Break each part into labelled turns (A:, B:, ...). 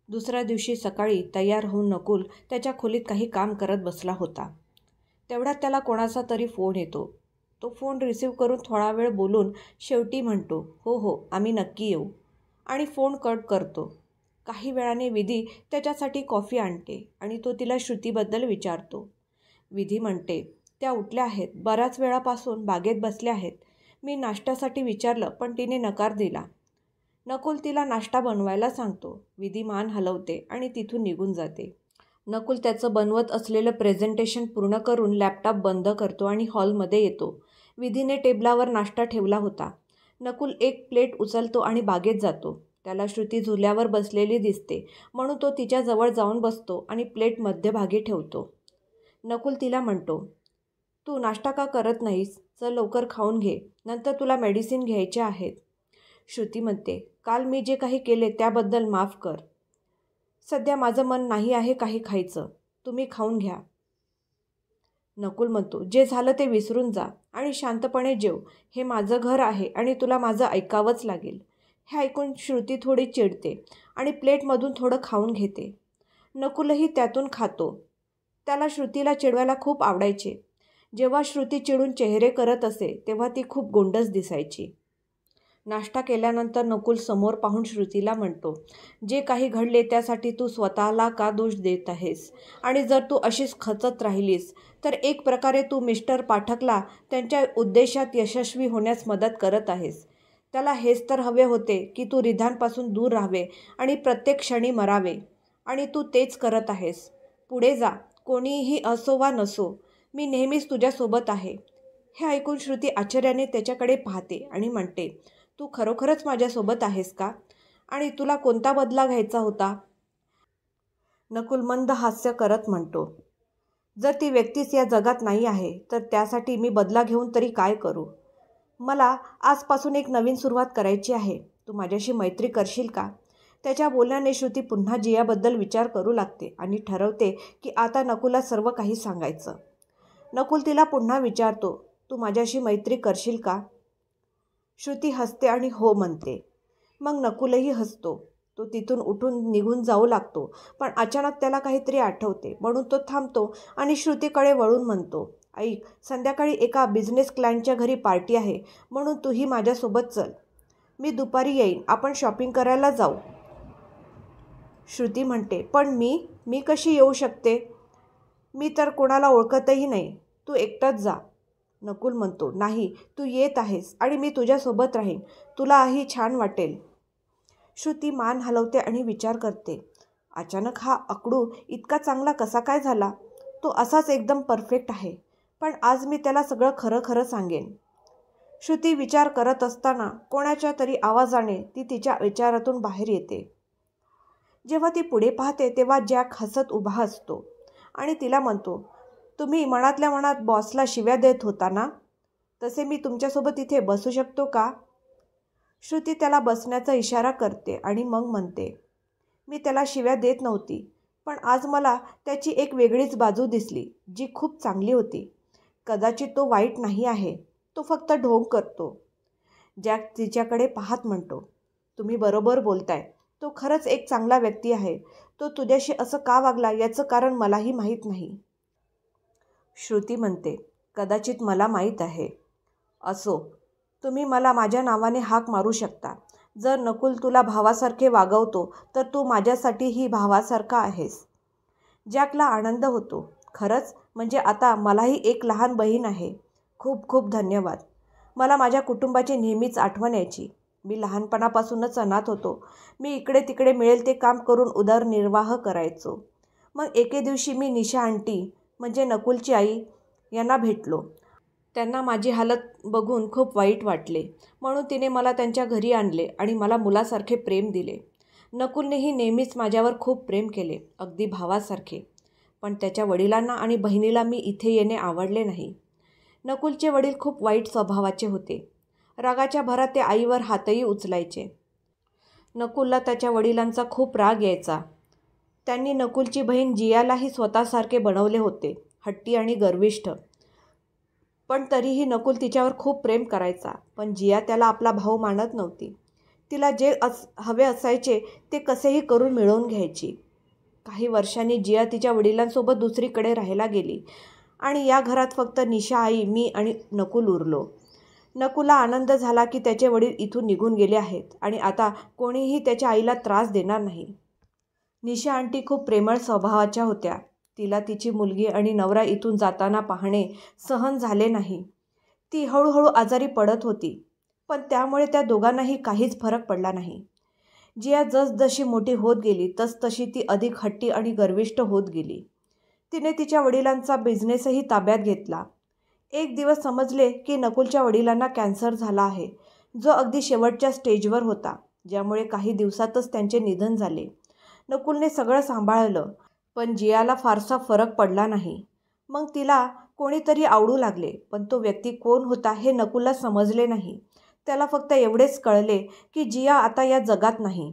A: दुसऱ्या दिवशी सकाळी तयार होऊन नकुल त्याच्या खोलीत काही काम करत बसला होता. तेवढ्यात त्याला कोणाचा तरी फोन येतो. तो फोन रिसीव्ह करून थोडा वेळ बोलून शेवटी म्हणतो, "हो हो, आम्ही नक्की येऊ," आणि फोन कट करतो. काही वेळाने विधी त्याच्यासाठी कॉफी आणते आणि तो तिला श्रुतीबद्दल विचारतो. विधी म्हणते, "त्या उठल्या आहेत, बऱ्याच वेळापासून बागेत बसल्या आहेत. मी नाश्त्यासाठी विचारलं पण तिने नकार दिला." नकुल तिला नाश्ता बनवायला सांगतो. विधी मान हलवते आणि तिथून निघून जाते. नकुल त्याचं बनवत असलेलं प्रेझेंटेशन पूर्ण करून लॅपटॉप बंद करतो आणि हॉलमध्ये येतो. विधीने टेबलावर नाश्ता ठेवला होता. नकुल एक प्लेट उचलतो आणि बागेत जातो. त्याला श्रुती झुल्यावर बसलेली दिसते म्हणून तो तिच्याजवळ जाऊन बसतो आणि प्लेट मध्यभागी ठेवतो. नकुल तिला म्हणतो, "तू नाश्ता का करत नाहीस? चल लवकर खाऊन घे, नंतर तुला मेडिसिन घ्यायचे आहेत." श्रुती म्हणते, "काल मी जे काही केले त्याबद्दल माफ कर. सध्या माझं मन नाही आहे काही खायचं. तुम्ही खाऊन घ्या." नकुल म्हणतो, "जे झालं ते विसरून जा आणि शांतपणे जेव. हे माझं घर आहे आणि तुला माझं ऐकावंच लागेल." हे ऐकून श्रुती थोडी चिडते आणि प्लेटमधून थोडं खाऊन घेते. नकुलही त्यातून खातो. त्याला श्रुतीला चिडवायला खूप आवडायचे. जेव्हा श्रुती चिडून चेहरे करत असे तेव्हा ती खूप गोंडस दिसायची. नाश्ता केल्यानंतर नकुल समोर पाहून श्रुतीला म्हणतो, "जे काही घडले त्यासाठी तू स्वतःला का दोष देत आहेस? आणि जर तू अशीच खचत राहिलीस तर एक प्रकारे तू मिस्टर पाठकला त्यांच्या उद्देशात यशस्वी होण्यास मदत करत आहेस. त्याला हेच तर हवे होते की तू रिधानपासून दूर राहावे आणि प्रत्येक क्षणी मरावे. आणि तू तेच करत आहेस. पुढे जा, कोणीही असो वा नसो, मी नेहमीच तुझ्यासोबत आहे." हे ऐकून श्रुती आश्चर्याने त्याच्याकडे पाहते आणि म्हणते, "तू खरोखरच माझ्यासोबत आहेस का? आणि तुला कोणता बदला घ्यायचा होता?" नकुल मंद हास्य करत म्हणतो, "जर ती व्यक्तीच या जगात नाही आहे तर त्यासाठी मी बदला घेऊन तरी काय करू? मला आजपासून एक नवीन सुरुवात करायची आहे. तू माझ्याशी मैत्री करशील का?" त्याच्या बोलण्याने श्रुती पुन्हा जियाबद्दल विचार करू लागते आणि ठरवते की आता नकुलला सर्व काही सांगायचं. नकुल तिला पुन्हा विचारतो, "तू माझ्याशी मैत्री करशील का?" श्रुती हसते आणि हो म्हणते. मग नकुलही हसतो. तो तिथून उठून निघून जाऊ लागतो. पण अचानक त्याला काहीतरी आठवते म्हणून तो थांबतो आणि श्रुतीकडे वळून म्हणतो, "ऐक, संध्याकाळी एका बिझनेस क्लायंटच्या घरी पार्टी आहे म्हणून तूही माझ्यासोबत चल. मी दुपारी येईन, आपण शॉपिंग करायला जाऊ." श्रुती म्हणते, "पण मी कशी येऊ शकते? मी तर कोणाला ओळखतही नाही. तू एकटाच जा." नकुल म्हणतो, "नाही, तू येत आहेस आणि मी तुझ्यासोबत राहीन. तुलाही छान वाटेल." श्रुती मान हलवते आणि विचार करते. अचानक हा अकडू इतका चांगला कसा काय झाला? तो असाच एकदम परफेक्ट आहे. पण आज मी त्याला सगळं खरं खरं सांगेन. श्रुती विचार करत असताना कोणाच्या तरी आवाजाने ती तिच्या विचारातून बाहेर येते. जेव्हा ती पुढे पाहते तेव्हा जॅक हसत उभा असतो आणि तिला म्हणतो, "तुम्ही मनातल्या मनात बॉसला शिव्या देत होता ना? तसे मी तुमच्यासोबत इथे बसू शकतो का?" श्रुती त्याला बसण्याचा इशारा करते आणि मग म्हणते, "मी त्याला शिव्या देत नव्हती. पण आज मला त्याची एक वेगळीच बाजू दिसली जी खूप चांगली होती. कदाचित तो वाईट नाही आहे. तो फक्त ढोंग करतो." जॅक तिच्याकडे पाहत म्हणतो, "तुम्ही बरोबर बोलताय. तो खरंच एक चांगला व्यक्ती आहे. तो तुझ्याशी असं का वागला याचं कारण मलाही माहीत नाही." श्रुती म्हणते, "कदाचित मला माहीत आहे." "असो, तुम्ही मला माझ्या नावाने हाक मारू शकता. जर नकुल तुला भावासारखे वागवतो तर तू माझ्यासाठीही भावासारखा आहेस." जॅकला आनंद होतो. "खरंच? म्हणजे आता मलाही एक लहान बहीण आहे. खूप खूप धन्यवाद. मला माझ्या कुटुंबाची नेहमीच आठवण यायची. मी लहानपणापासूनच अनाथ होतो. मी इकडे तिकडे मिळेल ते काम करून उदरनिर्वाह करायचो. मग एके दिवशी मी निशा आंटी म्हणजे नकुलची आई यांना भेटलो. त्यांना माझी हालत बघून खूप वाईट वाटले म्हणून तिने मला त्यांच्या घरी आणले आणि मला मुलासारखे प्रेम दिले. नकुलनेही नेहमीच माझ्यावर खूप प्रेम केले, अगदी भावासारखे. पण त्याच्या वडिलांना आणि बहिणीला मी इथे येणे आवडले नाही. नकुलचे वडील खूप वाईट स्वभावाचे होते. रागाच्या भरात ते आईवर हातही उचलायचे. नकुलला त्याच्या वडिलांचा खूप राग यायचा. त्यांनी नकुलची बहीण जियालाही स्वतःसारखे बनवले होते, हट्टी आणि गर्विष्ठ. पण तरीही नकुल तिच्यावर खूप प्रेम करायचा. पण जिया त्याला आपला भाऊ मानत नव्हती. तिला जे हवे असायचे ते कसेही करून मिळवून घ्यायची. काही वर्षांनी जिया तिच्या वडिलांसोबत दुसरीकडे राहायला गेली आणि या घरात फक्त निशा, आई, मी आणि नकुल उरलो. नकुलला आनंद झाला की त्याचे वडील इथून निघून गेले आहेत आणि आता कोणीही त्याच्या आईला त्रास देणार नाही. निशा आंटी खूप प्रेमळ स्वभावाच्या होत्या. तिला तिची मुलगी आणि नवरा इथून जाताना पाहणे सहन झाले नाही. ती हळूहळू आजारी पडत होती, पण त्यामुळे त्या दोघांनाही काहीच फरक पडला नाही. जिया जसजशी मोठी होत गेली तसतशी ती अधिक हट्टी आणि गर्विष्ठ होत गेली. तिने तिच्या वडिलांचा बिझनेसही ताब्यात घेतला. एक दिवस समजले की नकुलच्या वडिलांना कॅन्सर झाला आहे, जो अगदी शेवटच्या स्टेजवर होता, ज्यामुळे काही दिवसातच त्यांचे निधन झाले. नकुलने सगळं सांभाळलं, पण जियाला फारसा फरक पडला नाही. मग तिला कोणीतरी आवडू लागले, पण तो व्यक्ती कोण होता हे नकुलला समजले नाही. त्याला फक्त एवढेच कळले की जिया आता या जगात नाही.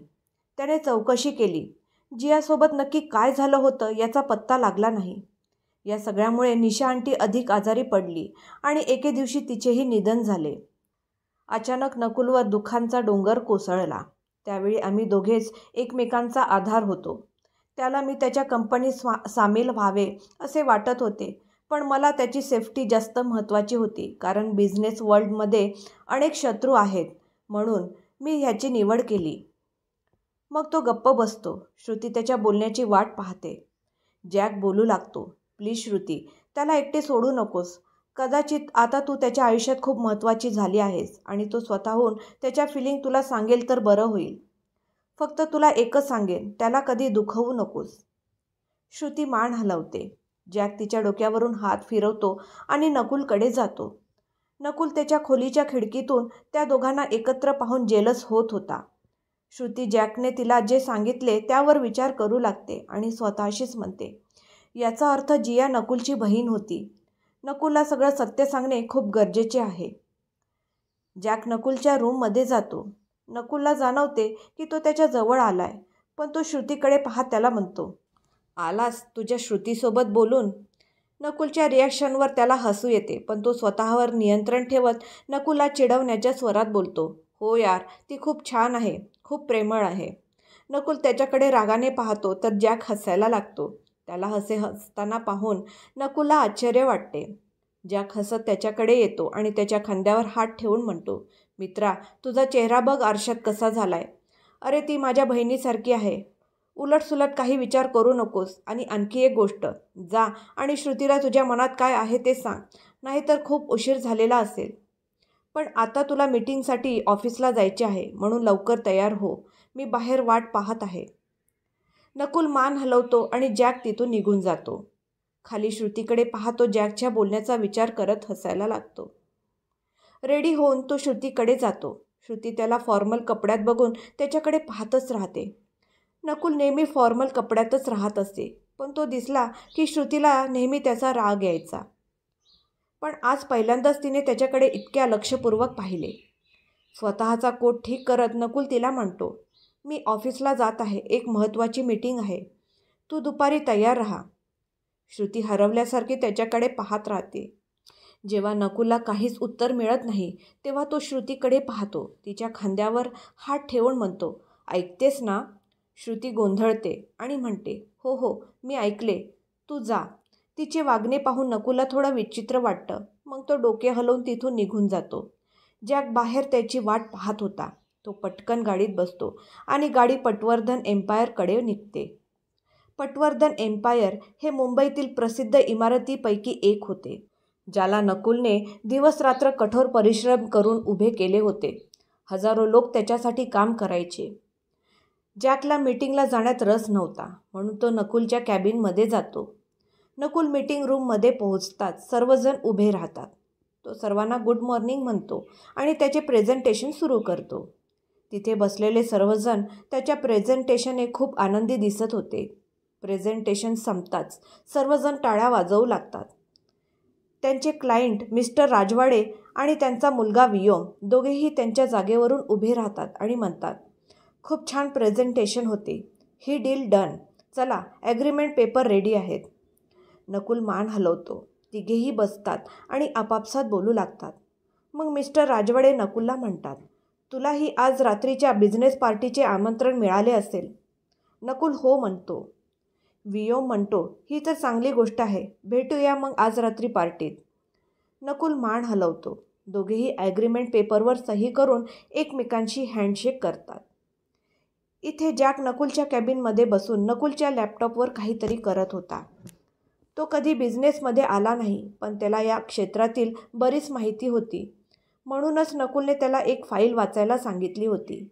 A: त्याने चौकशी केली. जियासोबत नक्की काय झालं होतं याचा पत्ता लागला नाही. या सगळ्यामुळे निशा आंटी अधिक आजारी पडली आणि एके दिवशी तिचेही निधन झाले. अचानक नकुलवर दुःखांचा डोंगर कोसळला. त्यावेळी आम्ही दोघेच एकमेकांचा आधार होतो. त्याला मी त्याच्या कंपनीत सामील व्हावे असे वाटत होते, पण मला त्याची सेफ्टी जास्त महत्त्वाची होती, कारण बिझनेस वर्ल्डमध्ये अनेक शत्रू आहेत. म्हणून मी ह्याची निवड केली. मग तो गप्प बसतो. श्रुती त्याच्या बोलण्याची वाट पाहते. जॅक बोलू लागतो, प्लीज श्रुती, त्याला एकटे सोडू नकोस. कदाचित आता तू त्याच्या आयुष्यात खूप महत्त्वाची झाली आहेस आणि तो स्वतःहून त्याच्या फिलिंग तुला सांगेल तर बरं होईल. फक्त तुला एकच सांगेन, त्याला कधी दुखवू नकोस. श्रुती मान हलवते. जॅक तिच्या डोक्यावरून हात फिरवतो आणि नकुलकडे जातो. नकुल त्याच्या खोलीच्या खिडकीतून त्या दोघांना एकत्र पाहून जेलस होत होता. श्रुती जॅकने तिला जे सांगितले त्यावर विचार करू लागते आणि स्वतःशीच म्हणते, याचा अर्थ जिया नकुलची बहीण होती. नकुलला सगळं सत्य सांगणे खूप गरजेचे आहे. जॅक नकुलच्या रूममध्ये जातो. नकुलला जाणवते की तो त्याच्या जवळ आलाय, पण तो श्रुतीकडे पाहत त्याला म्हणतो, आलास तुझ्या श्रुतीसोबत बोलून? नकुलच्या रिॲक्शनवर त्याला हसू येते, पण तो स्वतःवर नियंत्रण ठेवत नकुलला चिडवण्याच्या स्वरात बोलतो, हो यार, ती खूप छान आहे, खूप प्रेमळ आहे. नकुल त्याच्याकडे रागाने पाहतो तर जॅक हसायला लागतो. त्याला हसताना पाहून नकुलला आश्चर्य वाटते. जॅक हसत त्याच्याकडे येतो आणि त्याच्या खांद्यावर हात ठेवून म्हणतो, मित्रा, तुझा चेहरा बघ आरशात कसा झालाय. अरे ती माझ्या बहिणीसारखी आहे. उलटसुलट काही विचार करू नकोस. आणि आणखी एक गोष्ट, जा आणि श्रुतीला तुझ्या मनात काय आहे ते सांग, नाहीतर खूप उशीर झालेला असेल. पण आता तुला मीटिंगसाठी ऑफिसला जायचे आहे, म्हणून लवकर तयार हो. मी बाहेर वाट पाहत आहे. नकुल मान हलवतो आणि जॅक तिथून निघून जातो. खाली श्रुतीकडे पाहतो. जॅकच्या बोलण्याचा विचार करत हसायला लागतो. रेडी होऊन तो श्रुतीकडे जातो. श्रुती त्याला फॉर्मल कपड्यात बघून त्याच्याकडे पाहतच राहते. नकुल नेहमी फॉर्मल कपड्यातच राहत असे, पण तो दिसला की श्रुतीला नेहमी त्याचा राग यायचा. पण आज पहिल्यांदाच तिने त्याच्याकडे इतक्या लक्षपूर्वक पाहिले. स्वतःचा कोट ठीक करत नकुल तिला म्हणतो, मी ऑफिसला जात आहे, एक महत्त्वाची मीटिंग आहे. तू दुपारी तयार राहा. श्रुती हरवल्यासारखी त्याच्याकडे पाहत राहते. जेव्हा नकुलला काहीच उत्तर मिळत नाही तेव्हा तो श्रुतीकडे पाहतो. तिच्या खांद्यावर हात ठेवून म्हणतो, ऐकतेस ना? श्रुती गोंधळते आणि म्हणते, हो हो, मी ऐकले, तू जा. तिचे वागणे पाहून नकुलला थोडं विचित्र वाटतं. मग तो डोके हलवून तिथून निघून जातो. जॅक बाहेर त्याची वाट पाहत होता. तो पटकन गाडीत बसतो आणि गाडी पटवर्धन एम्पायरकडे निघते. पटवर्धन एम्पायर हे मुंबईतील प्रसिद्ध इमारतीपैकी एक होते, ज्याला नकुलने दिवसरात्र कठोर परिश्रम करून उभे केले होते. हजारो लोक त्याच्यासाठी काम करायचे. जॅकला मीटिंगला जाण्यात रस नव्हता, म्हणून तो नकुलच्या कॅबिनमध्ये जातो. नकुल मीटिंग रूममध्ये पोहोचताच सर्वजण उभे राहतात. तो सर्वांना गुड मॉर्निंग म्हणतो आणि त्याचे प्रेझेंटेशन सुरू करतो. तिथे बसलेले सर्वजण त्याच्या प्रेझेंटेशनने खूप आनंदी दिसत होते. प्रेझेंटेशन संपताच सर्वजण टाळ्या वाजवू लागतात. त्यांचे क्लायंट मिस्टर राजवाडे आणि त्यांचा मुलगा वियोम दोघेही त्यांच्या जागेवरून उभे राहतात आणि म्हणतात, खूप छान प्रेझेंटेशन होते. ही डील डन. चला, ॲग्रीमेंट पेपर रेडी आहेत. नकुल मान हलवतो. तिघेही बसतात आणि आपापसात बोलू लागतात. मग मिस्टर राजवाडे नकुलला म्हणतात, तुलाही आज रात्रीच्या बिझनेस पार्टीचे आमंत्रण मिळाले असेल. नकुल हो म्हणतो. वियोम म्हणतो, ही तर चांगली गोष्ट आहे. भेटूया मग आज रात्री पार्टीत. नकुल मान हलवतो. दोघेही ॲग्रीमेंट पेपरवर सही करून एकमेकांशी हँडशेक करतात. इथे जॅक नकुलच्या कॅबिनमध्ये बसून नकुलच्या लॅपटॉपवर काहीतरी करत होता. तो कधी बिझनेसमध्ये आला नाही, पण त्याला या क्षेत्रातील बरीच माहिती होती. म्हणूनच नकुलने त्याला एक फाईल वाचायला सांगितली होती.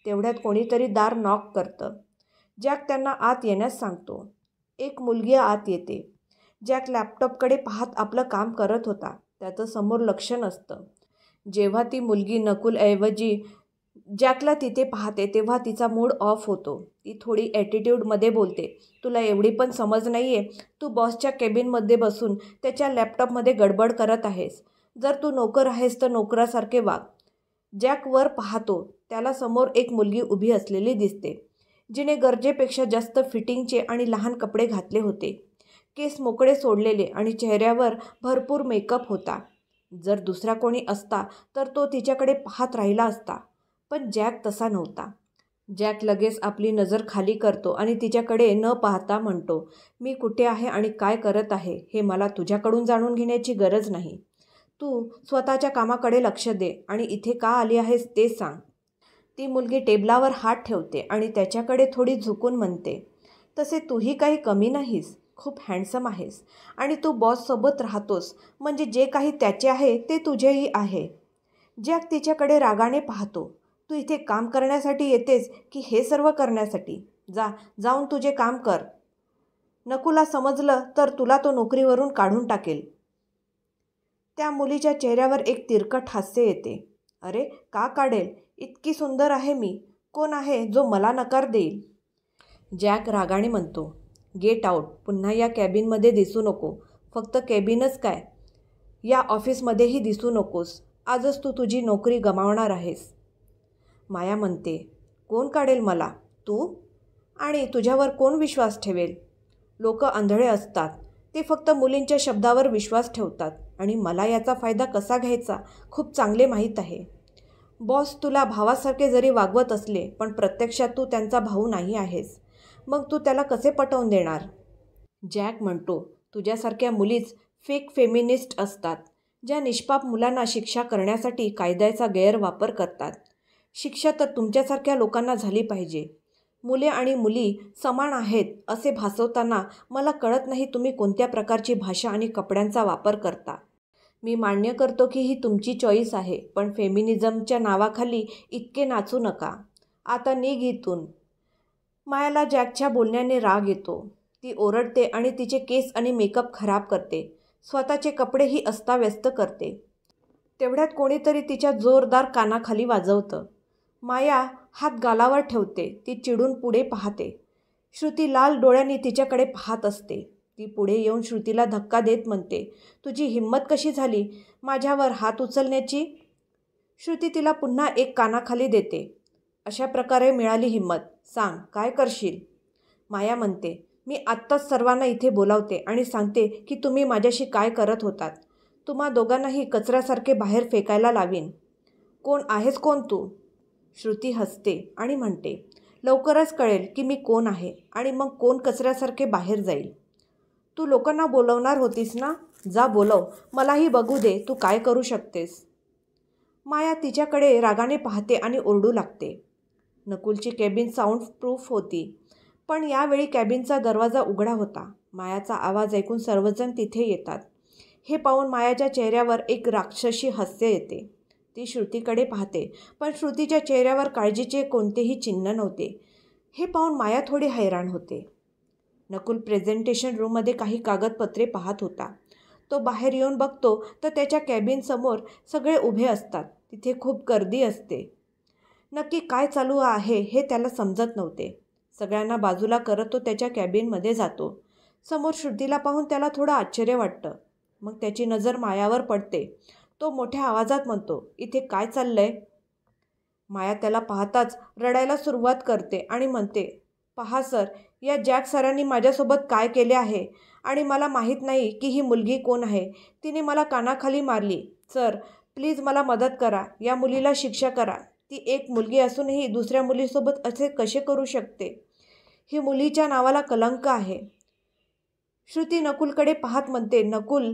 A: तेवढ्यात कोणीतरी दार नॉक करतं. जॅक त्यांना आत येण्यास सांगतो. एक मुलगी आत येते. जॅक लॅपटॉपकडे पाहत आपलं काम करत होता. त्याचं समोर लक्ष नसतं. जेव्हा ती मुलगी नकुलऐवजी जॅकला तिथे पाहते तेव्हा तिचा मूड ऑफ होतो. ती थोडी ॲटिट्यूडमध्ये बोलते. तुला एवढी पण समज नाही आहे. तू बॉसच्या केबिनमध्ये बसून त्याच्या लॅपटॉपमध्ये गडबड करत आहेस. जर तू नोकर आहेस तर नोकरासारखे वाग. जॅक वर पाहतो. त्याला समोर एक मुलगी उभी असलेली दिसते, जिने गरजेपेक्षा जास्त फिटिंगचे आणि लहान कपडे घातले होते. केस मोकळे सोडलेले आणि चेहऱ्यावर भरपूर मेकअप होता. जर दुसरा कोणी असता तर तो तिच्याकडे पाहत राहिला असता, पण जॅक तसा नव्हता. जॅक लगेच आपली नजर खाली करतो आणि तिच्याकडे न पाहता म्हणतो, मी कुठे आहे आणि काय करत आहे हे मला तुझ्याकडून जाणून घेण्याची गरज नाही. तू स्वतःच्या कामाकडे लक्ष दे आणि इथे का आली आहेस ते सांग. ती मुलगी टेबलावर हात ठेवते आणि त्याच्याकडे थोडी झुकून म्हणते, तसे तूही काही कमी नाहीस. खूप हँडसम आहेस आणि तू बॉससोबत राहतोस, म्हणजे जे काही त्याचे आहे ते तुझेही आहे. जॅक तिच्याकडे रागाने पाहतो. तू इथे काम करण्यासाठी येतेस की हे सर्व करण्यासाठी? जाऊन तुझे काम कर. नकुला समजलं तर तुला तो नोकरीवरून काढून टाकेल. त्या मुलीच्या चेहऱ्यावर एक तिरकट हास्य येते. अरे का काढेल? इतकी सुंदर आहे मी. कोण आहे जो मला नकार देईल? जॅक रागाने म्हणतो, गेट आऊट. पुन्हा या कॅबिनमध्ये दिसू नको. फक्त कॅबिनच काय, या ऑफिसमध्येही दिसू नकोस. आजच तू तुझी नोकरी गमावणार आहेस. माया म्हणते, कोण काढेल मला? तू? आणि तुझ्यावर कोण विश्वास ठेवेल? लोक आंधळे असतात. ते फक्त मुलींच्या शब्दावर विश्वास ठेवतात आणि मला याचा फायदा कसा घ्यायचा खूप चांगले माहीत आहे. बॉस तुला भावासारखे जरी वागवत असले, पण प्रत्यक्षात तू त्यांचा भाऊ नाही आहेस. मग तू त्याला कसे पटवून देणार? जॅक म्हणतो, तुझ्यासारख्या मुलीच फेक फेमिनिस्ट असतात, ज्या निष्पाप मुलांना शिक्षा करण्यासाठी कायद्याचा गैरवापर करतात. शिक्षा तर तुमच्यासारख्या लोकांना झाली पाहिजे. मुले आणि मुली समान आहेत असे भासवताना मला कळत नाही तुम्ही कोणत्या प्रकारची भाषा आणि कपड्यांचा वापर करता. मी मान्य करतो की ही तुमची चॉईस आहे, पण फेमिनिझमच्या नावाखाली इतके नाचू नका. आता निघ इथून. मायाला जॅकच्या बोलण्याने राग येतो. ती ओरडते आणि तिचे केस आणि मेकअप खराब करते. स्वतःचे कपडेही अस्ताव्यस्त करते. तेवढ्यात कोणीतरी तिच्या जोरदार कानाखाली वाजवतं. माया हात गालावर ठेवते. ती चिडून पुढे पाहते. श्रुती लाल डोळ्यांनी तिच्याकडे पाहत असते. ती पुढे येऊन श्रुतीला धक्का देत म्हणते, तुझी हिंमत कशी झाली माझ्यावर हात उचलण्याची? श्रुती तिला पुन्हा एक कानाखाली देते. अशा प्रकारे मिळाली हिंमत. सांग काय करशील? माया म्हणते, मी आत्ताच सर्वांना इथे बोलावते आणि सांगते की तुम्ही माझ्याशी काय करत होतात. तुम्हा दोघांनाही कचऱ्यासारखे बाहेर फेकायला लावीन. कोण आहेस कोण तू? श्रुती हसते आणि म्हणते, लवकरच कळेल की मी कोण आहे आणि मग कोण कचऱ्यासारखे बाहेर जाईल. तू लोकांना बोलवणार होतीस ना? जा बोलव. मलाही बघू दे तू काय करू शकतेस. माया तिच्याकडे रागाने पाहते आणि ओरडू लागते. नकुलची कॅबिन साऊंड प्रूफ होती, पण यावेळी कॅबिनचा दरवाजा उघडा होता. मायाचा आवाज ऐकून सर्वजण तिथे येतात. हे पाहून मायाच्या चेहऱ्यावर एक राक्षसी हास्य येते. ती श्रुतीकडे पाहते, पण श्रुतीच्या चेहऱ्यावर काळजीचे कोणतेही चिन्ह नव्हते. हे पाहून माया थोडी हैराण होते. नकुल प्रेझेंटेशन रूममध्ये काही कागदपत्रे पाहत होता. तो बाहेर येऊन बघतो तर त्याच्या कॅबिनसमोर सगळे उभे असतात. तिथे खूप गर्दी असते. नक्की काय चालू आहे हे त्याला समजत नव्हते. सगळ्यांना बाजूला करत तो त्याच्या कॅबिनमध्ये जातो. समोर श्रुतीला पाहून त्याला थोडं आश्चर्य वाटतं. मग त्याची नजर मायावर पडते. तो मोठ्या आवाजात म्हणतो, इथे काय चाललंय? माया त्याला पाहताच रडायला सुरुवात करते आणि म्हणते, पहा सर, या जॅक सरांनी माझ्यासोबत काय केले आहे आणि मला माहीत नाही की ही मुलगी कोण आहे. तिने मला कानाखाली मारली. सर प्लीज मला मदत करा. या मुलीला शिक्षा करा. ती एक मुलगी असूनही दुसऱ्या मुलीसोबत असे कसे करू शकते? ही मुलीच्या नावाला कलंक आहे. श्रुती नकुलकडे पाहत म्हणते, नकुल.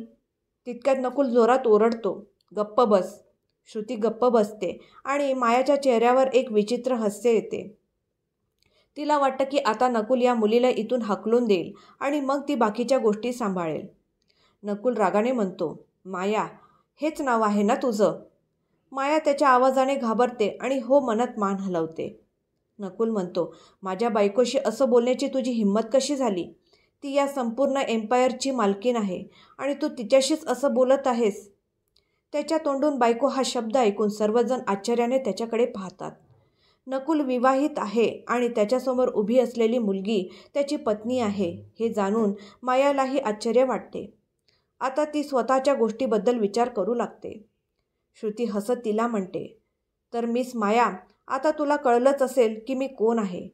A: तितक्यात नकुल जोरात ओरडतो, गप्प बस. श्रुती गप्प बसते आणि मायाच्या चेहऱ्यावर एक विचित्र हास्य येते. तिला वाटतं की आता नकुल या मुलीला इथून हाकलून देईल आणि मग ती बाकीच्या गोष्टी सांभाळेल. नकुल रागाने म्हणतो, माया, हेच नाव आहे ना तुझं? माया त्याच्या आवाजाने घाबरते आणि हो म्हणत मान हलवते. नकुल म्हणतो, माझ्या बायकोशी असं बोलण्याची तुझी हिंमत कशी झाली? ती या संपूर्ण एम्पायरची मालकीण आहे आणि तू तिच्याशीच असं बोलत आहेस? त्याच्या तोंडून बायको हा शब्द ऐकून सर्वजण आश्चर्याने त्याच्याकडे पाहतात. नकुल विवाहित आहे आणि त्याच्यासमोर उभी असलेली मुलगी त्याची पत्नी आहे हे जाणून मायालाही आश्चर्य वाटते. आता ती स्वतःच्या गोष्टीबद्दल विचार करू लागते. श्रुती हसत तिला म्हणते, तर मिस माया, आता तुला कळलंच असेल की मी कोण आहे.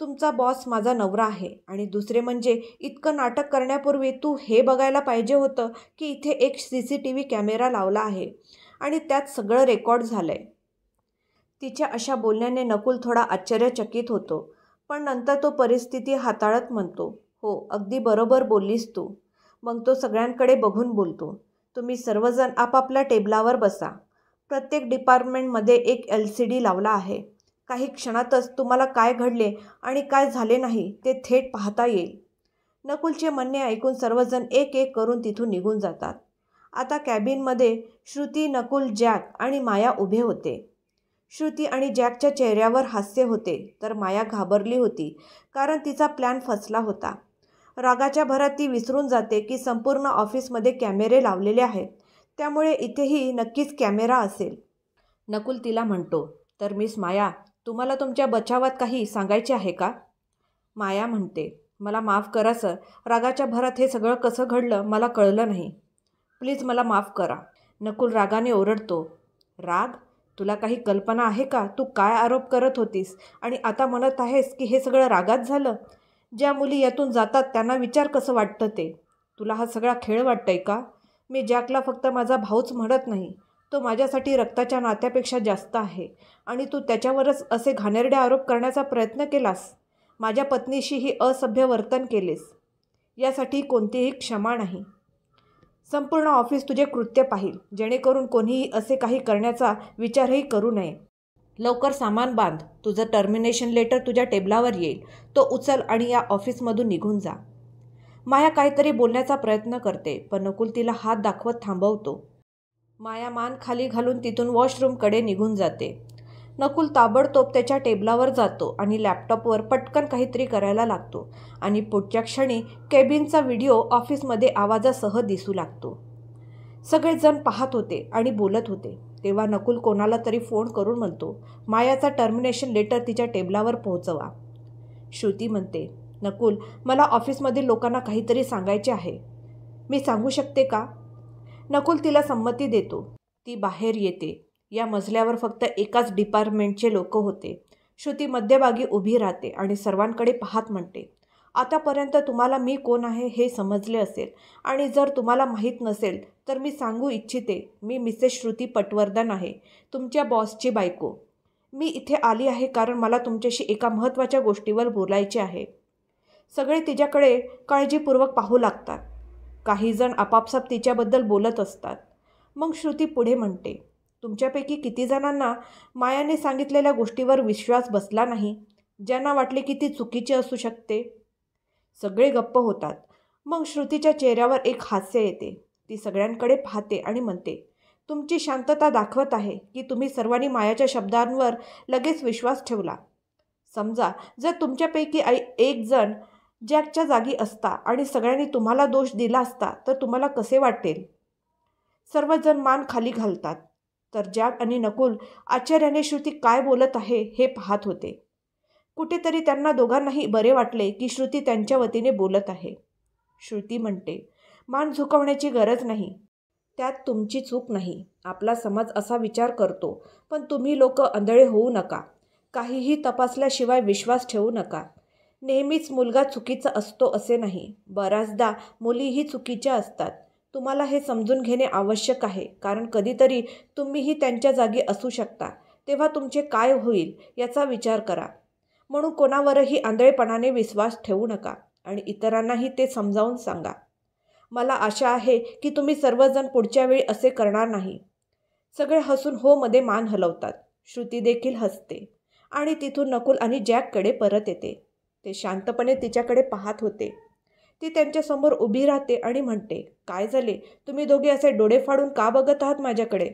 A: तुमचा बॉस माझा नवरा आहे आणि दुसरे म्हणजे इतकं नाटक करण्यापूर्वी तू हे बघायला पाहिजे होतं की इथे एक CCTV कॅमेरा लावला आहे आणि त्यात सगळं रेकॉर्ड झालं आहे. तिच्या अशा बोलण्याने नकुल थोडा आश्चर्यचकित होतो, पण नंतर तो परिस्थिती हाताळत म्हणतो, हो, अगदी बरोबर बोललीस तू. मग तो सगळ्यांकडे बघून बोलतो, तुम्ही सर्वजण आपापल्या टेबलावर बसा. प्रत्येक डिपार्टमेंटमध्ये एक LCD लावला आहे. काही क्षणातच तुम्हाला काय घडले आणि काय झाले नाही ते थेट पाहता येईल. नकुलचे म्हणणे ऐकून सर्वजण एक एक करून तिथून निघून जातात. आता कॅबिनमध्ये श्रुती, नकुल, जॅक आणि माया उभे होते. श्रुती आणि जॅकच्या चेहऱ्यावर हास्य होते, तर माया घाबरली होती कारण तिचा प्लॅन फसला होता. रागाच्या भरात ती विसरून जाते की संपूर्ण ऑफिसमध्ये कॅमेरे लावलेले आहेत, त्यामुळे इथेही नक्कीच कॅमेरा असेल. नकुल तिला म्हणतो, तर मिस माया, तुम्हाला तुमच्या बचावात काही सांगायचे आहे का? माया म्हणते, मला माफ करा सर, रागाच्या भरात हे सगळं कसं घडलं मला कळलं नाही. प्लीज मला माफ करा. नकुल रागाने ओरडतो, राग? तुला काही कल्पना आहे का तू काय आरोप करत होतीस आणि आता म्हणत आहेस की हे सगळं रागात झालं? ज्या मुली यातून जातात त्यांना विचार कसं वाटतं ते. तुला हा सगळा खेळ वाटतंय का? मी जॅकला फक्त माझा भाऊच म्हणत नाही, तो माझ्यासाठी रक्ताच्या नात्यापेक्षा जास्त आहे आणि तू त्याच्यावरच असे घाणेरडे आरोप करण्याचा प्रयत्न केलास. माझ्या पत्नीशीही असभ्य वर्तन केलेस. यासाठी कोणतीही क्षमा नाही. संपूर्ण ऑफिस तुझे कृत्य पाहील, जेणेकरून कोणीही असे काही करण्याचा विचारही करू नये. लवकर सामान बांध. तुझं टर्मिनेशन लेटर तुझ्या टेबलावर येईल. तो उचल आणि या ऑफिसमधून निघून जा. माया काहीतरी बोलण्याचा प्रयत्न करते, पण नकुल तिला हात दाखवत थांबवतो. माया मान खाली घालून तिथून वॉशरूमकडे निघून जाते. नकुल ताबडतोब त्याच्या टेबलावर जातो आणि लॅपटॉपवर पटकन काहीतरी करायला लागतो आणि पुढच्या क्षणी केबिनचा व्हिडिओ ऑफिसमध्ये आवाजासह दिसू लागतो. सगळेजण पाहत होते आणि बोलत होते. तेव्हा नकुल कोणाला तरी फोन करून म्हणतो, मायाचा टर्मिनेशन लेटर तिच्या टेबलावर पोहोचवा. श्रुती म्हणते, नकुल, मला ऑफिसमधील लोकांना काहीतरी सांगायचे आहे. मी सांगू शकते का? नकुल तिला संमती देतो. ती बाहेर येते. या मजल्यावर फक्त एकाच डिपार्टमेंटचे लोक होते. श्रुती मध्यभागी उभी राहते आणि सर्वांकडे पाहत म्हणते, आतापर्यंत तुम्हाला मी कोण आहे हे समजले असेल आणि जर तुम्हाला माहीत नसेल तर मी सांगू इच्छिते, मी मिसेस श्रुती पटवर्धन आहे, तुमच्या बॉसची बायको. मी इथे आली आहे कारण मला तुमच्याशी एका महत्त्वाच्या गोष्टीवर बोलायचे आहे. सगळे तिच्याकडे काळजीपूर्वक पाहू लागतात. काही जण आपापसात तिच्याबद्दल बोलत असतात. मग श्रुती पुढे म्हणते, तुमच्यापैकी किती जणांना मायाने सांगितलेल्या गोष्टीवर विश्वास बसला नाही, ज्यांना वाटले की ती चुकीची असू शकते? सगळे गप्प होतात. मग श्रुतीच्या चेहऱ्यावर एक हास्य येते. ती सगळ्यांकडे पाहते आणि म्हणते, तुमची शांतता दाखवत आहे की तुम्ही सर्वांनी मायाच्या शब्दांवर लगेच विश्वास ठेवला. समजा जर तुमच्यापैकी एक जण जॅकच्या जागी असता आणि सगळ्यांनी तुम्हाला दोष दिला असता तर तुम्हाला कसे वाटेल? सर्वजण मान खाली घालतात. तर जॅक आणि नकुल आश्चर्याने श्रुती काय बोलत आहे हे पाहत होते. कुठेतरी त्यांना दोघांनाही बरे वाटले की श्रुती त्यांच्या वतीने बोलत आहे. श्रुती म्हणते, मान झुकवण्याची गरज नाही. त्यात तुमची चूक नाही. आपला समाज असा विचार करतो, पण तुम्ही लोक आंधळे होऊ नका. काहीही तपासल्याशिवाय विश्वास ठेवू नका. नेहमीच मुलगा चुकीचा असतो असे नाही. बऱ्याचदा मुलीही चुकीच्या असतात. तुम्हाला हे समजून घेणे आवश्यक आहे, कारण कधीतरी तुम्हीही त्यांच्या जागी असू शकता. तेव्हा तुमचे काय होईल याचा विचार करा. म्हणून कोणावरही आंधळेपणाने विश्वास ठेवू नका आणि इतरांनाही ते समजावून सांगा. मला आशा आहे की तुम्ही सर्वजण पुढच्या वेळी असे करणार नाही. सगळे हसून हो मध्ये मान हलवतात. श्रुती देखील हसते आणि तिथून नकुल आणि जॅककडे परत येते. ते शांतपणे तिच्याकडे पाहत होते. ती त्यांच्यासमोर उभी राहते आणि म्हणते, काय झाले? तुम्ही दोघे असे डोळे फाडून का बघत आहात माझ्याकडे?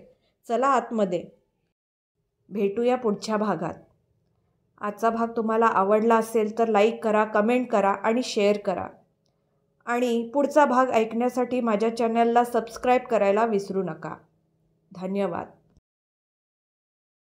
A: चला आतमध्ये. भेटूया पुढच्या भागात. आजचा भाग तुम्हाला आवडला असेल तर लाईक करा, कमेंट करा आणि शेअर करा. आणि पुढचा भाग ऐकण्यासाठी माझ्या चॅनलला सबस्क्राईब करायला विसरू नका. धन्यवाद.